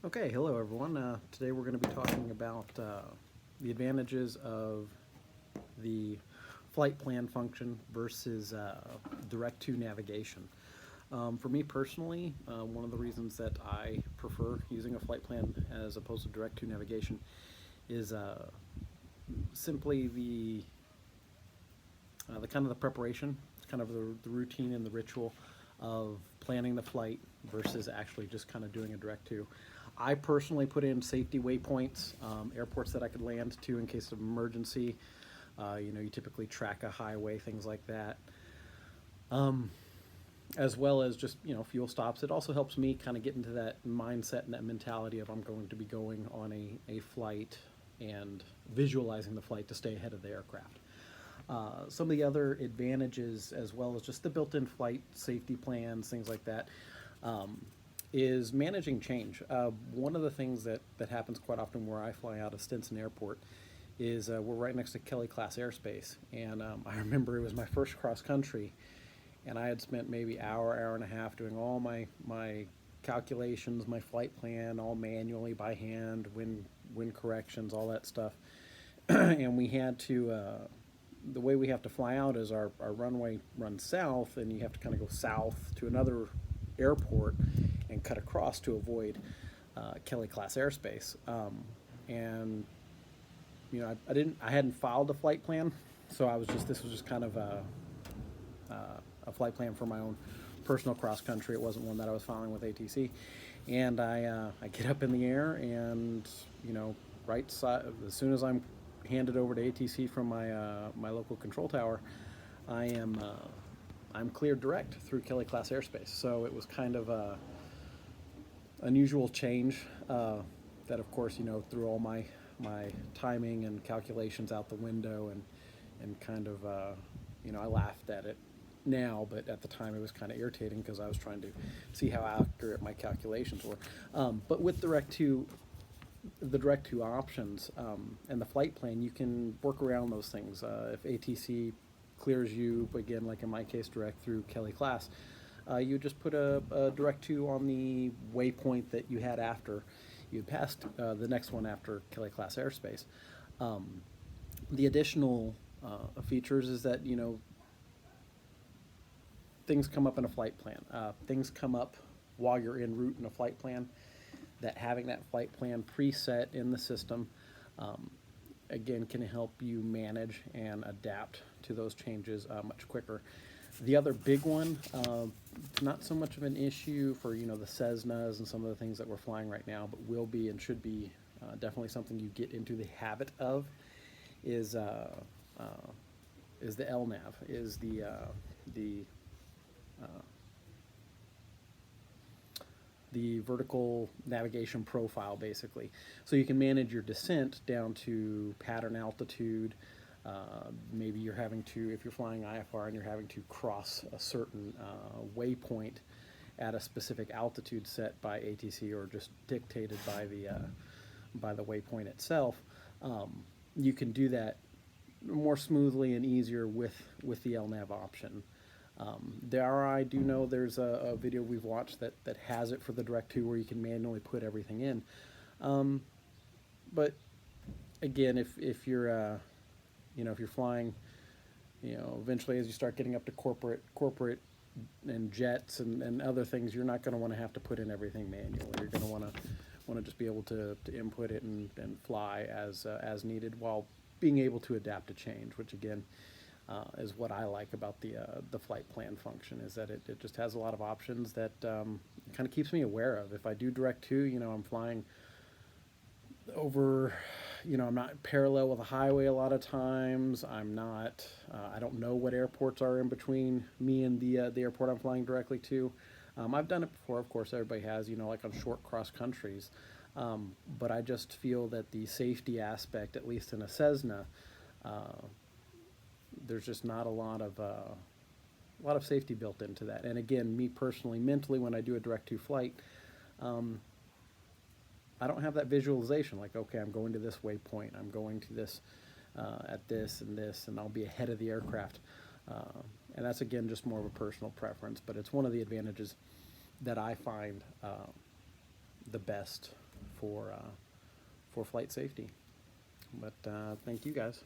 Okay, hello everyone. Today we're going to be talking about the advantages of the flight plan function versus direct-to navigation. For me personally, one of the reasons that I prefer using a flight plan as opposed to direct-to navigation is simply the kind of the preparation, kind of the routine and the ritual of planning the flight versus actually just kind of doing a direct to. I personally put in safety waypoints, airports that I could land to in case of emergency. You typically track a highway, things like that. As well as just, fuel stops. It also helps me kind of get into that mindset and that mentality of I'm going to be going on a flight and visualizing the flight to stay ahead of the aircraft. Some of the other advantages, as well as just the built-in flight safety plans, things like that, is managing change. One of the things that happens quite often where I fly out of Stinson Airport is we're right next to Kelly Class Airspace. And I remember it was my first cross country, and I had spent maybe hour and a half doing all my calculations, my flight plan, all manually by hand, wind corrections, all that stuff. And we had to the way we have to fly out is our runway runs south, and you have to kind of go south to another airport and cut across to avoid Kelly Class Airspace. And I hadn't filed a flight plan, so this was just kind of a flight plan for my own personal cross country. It wasn't one that I was filing with ATC. And I get up in the air, and right side, as soon as I'm handed over to ATC from my local control tower, I'm cleared direct through Kelly Class Airspace. So it was kind of a unusual change that, of course, threw all my timing and calculations out the window, and kind of I laughed at it now, but at the time it was kind of irritating because I was trying to see how accurate my calculations were. But with the direct to options and the flight plan, you can work around those things. If ATC clears you, again, like in my case, direct through Kelly Class, you just put a direct to on the waypoint that you had after you had passed the next one after Kelly Class airspace. The additional features is that things come up in a flight plan. Things come up while you're en route in a flight plan, that having that flight plan preset in the system, again, can help you manage and adapt to those changes much quicker. The other big one, not so much of an issue for the Cessnas and some of the things that we're flying right now, but will be and should be definitely something you get into the habit of, is the LNAV, is the vertical navigation profile, basically. So you can manage your descent down to pattern altitude. Maybe you're having to, if you're flying IFR and you're having to cross a certain waypoint at a specific altitude set by ATC or just dictated by the waypoint itself, you can do that more smoothly and easier with the LNAV option. I do know there's a video we've watched that has it for the direct to, where you can manually put everything in. But again, if you're if you're flying, eventually as you start getting up to corporate and jets and other things, you're not going to want to have to put in everything manually. You're going to want to just be able to input it and fly as needed, while being able to adapt to change, which again is what I like about the flight plan function, is that it just has a lot of options that kind of keeps me aware of. If I do direct to, I'm flying over, I'm not parallel with a highway a lot of times. I don't know what airports are in between me and the airport I'm flying directly to. I've done it before, of course, everybody has, like on short cross countries. But I just feel that the safety aspect, at least in a Cessna, there's just not a lot of safety built into that. And again, me personally, mentally, when I do a direct to flight, I don't have that visualization, like, okay, I'm going to this waypoint, I'm going to this at this, and I'll be ahead of the aircraft. And that's, again, just more of a personal preference, but it's one of the advantages that I find the best for flight safety. But thank you guys.